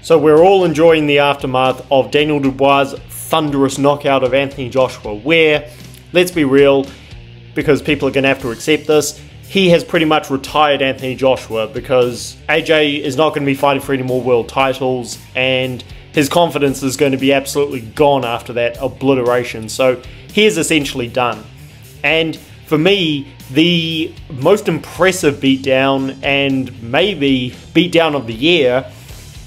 So we're all enjoying the aftermath of Daniel Dubois' thunderous knockout of Anthony Joshua, where, let's be real, because people are going to have to accept this, he has pretty much retired Anthony Joshua because AJ is not going to be fighting for any more world titles, and his confidence is going to be absolutely gone after that obliteration. So he is essentially done. And for me, the most impressive beatdown, and maybe beatdown of the year,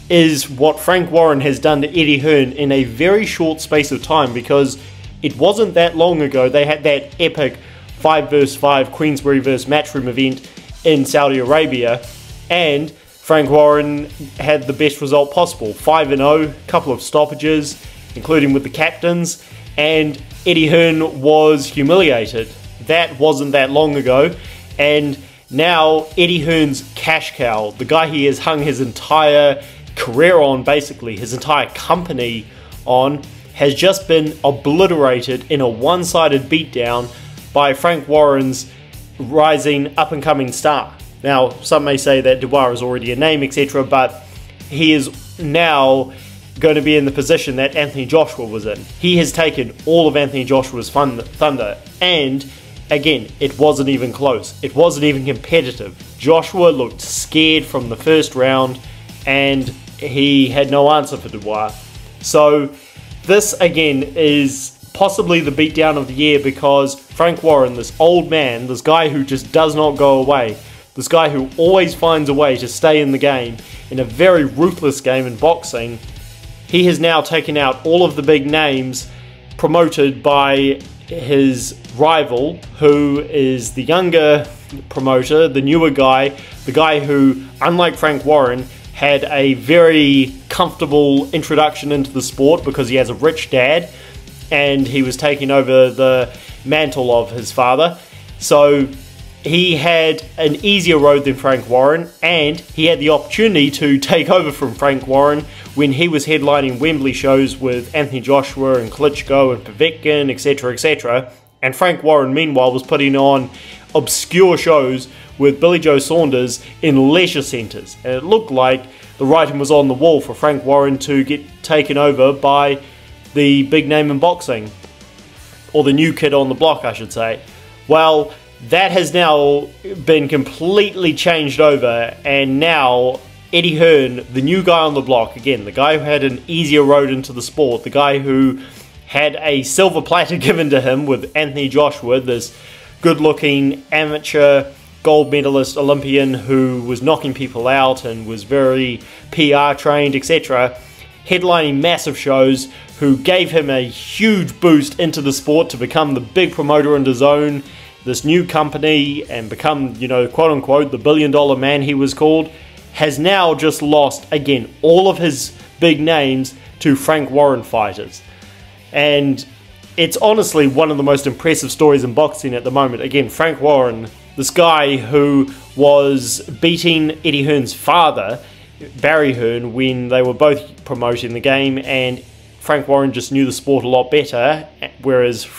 is what Frank Warren has done to Eddie Hearn in a very short space of time, because it wasn't that long ago they had that epic 5 vs 5 Queensberry vs Matchroom event in Saudi Arabia, and Frank Warren had the best result possible, 5-0, couple of stoppages, including with the captains, and Eddie Hearn was humiliated. That wasn't that long ago, and now Eddie Hearn's cash cow, the guy he has hung his entire career on, basically his entire company on, has just been obliterated in a one-sided beatdown by Frank Warren's rising up-and-coming star. Now, some may say that Dubois is already a name, etc., but he is now going to be in the position that Anthony Joshua was in. He has taken all of Anthony Joshua's thunder, and again, it wasn't even close. It wasn't even competitive. Joshua looked scared from the first round, and he had no answer for Dubois. So this again is possibly the beatdown of the year, because Frank Warren, this old man, this guy who just does not go away, this guy who always finds a way to stay in the game, in a very ruthless game in boxing, he has now taken out all of the big names promoted by his rival, who is the younger promoter, the newer guy, the guy who, unlike Frank Warren, had a very comfortable introduction into the sport because he has a rich dad and he was taking over the mantle of his father. So he had an easier road than Frank Warren, and he had the opportunity to take over from Frank Warren when he was headlining Wembley shows with Anthony Joshua and Klitschko and Povetkin, etc., etc. And Frank Warren, meanwhile, was putting on obscure shows with Billy Joe Saunders in leisure centres. And it looked like the writing was on the wall for Frank Warren to get taken over by the big name in boxing. Or the new kid on the block, I should say. Well, that has now been completely changed over, and now Eddie Hearn, the new guy on the block, again, the guy who had an easier road into the sport, the guy who had a silver platter given to him with Anthony Joshua, this good-looking amateur gold medalist Olympian who was knocking people out and was very PR trained, etc., headlining massive shows, who gave him a huge boost into the sport to become the big promoter in DAZN, this new company, and become, you know, quote-unquote, the billion-dollar man he was called, has now just lost, again, all of his big names to Frank Warren fighters. And it's honestly one of the most impressive stories in boxing at the moment. Again, Frank Warren, this guy who was beating Eddie Hearn's father, Barry Hearn, when they were both promoting the game, and Frank Warren just knew the sport a lot better, whereas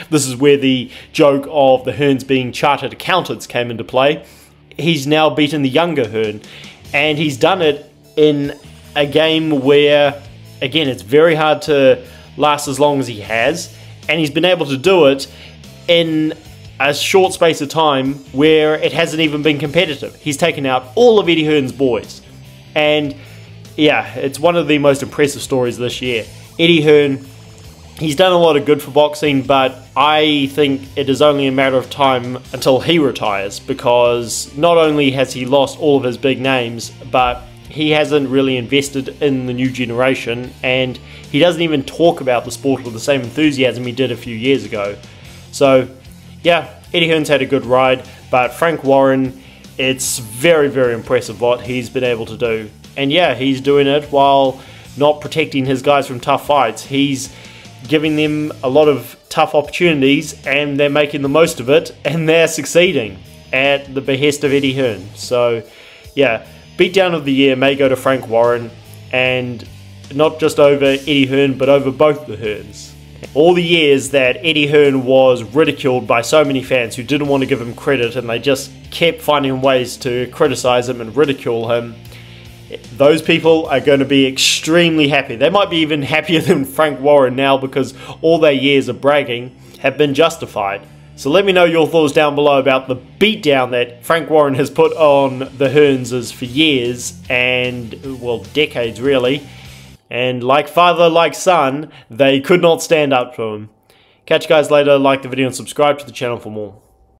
this is where the joke of the Hearns being chartered accountants came into play. He's now beaten the younger Hearn, and he's done it in a game where, again, it's very hard to last as long as he has, and he's been able to do it in a short space of time where it hasn't even been competitive. He's taken out all of Eddie Hearn's boys, and yeah, it's one of the most impressive stories this year. Eddie Hearn, he's done a lot of good for boxing, but I think it is only a matter of time until he retires, because not only has he lost all of his big names, but he hasn't really invested in the new generation, and he doesn't even talk about the sport with the same enthusiasm he did a few years ago. So yeah, Eddie Hearn's had a good ride, but Frank Warren, it's very, very impressive what he's been able to do. And yeah, he's doing it while not protecting his guys from tough fights. He's giving them a lot of tough opportunities, and they're making the most of it, and they're succeeding at the behest of Eddie Hearn. So yeah, beatdown of the year may go to Frank Warren, and not just over Eddie Hearn, but over both the Hearns. All the years that Eddie Hearn was ridiculed by so many fans who didn't want to give him credit, and they just kept finding ways to criticize him and ridicule him, those people are going to be extremely happy. They might be even happier than Frank Warren now, because all their years of bragging have been justified. So let me know your thoughts down below about the beatdown that Frank Warren has put on the Hearnses for years and, well, decades really. And like father, like son, they could not stand up to him. Catch you guys later. Like the video and subscribe to the channel for more.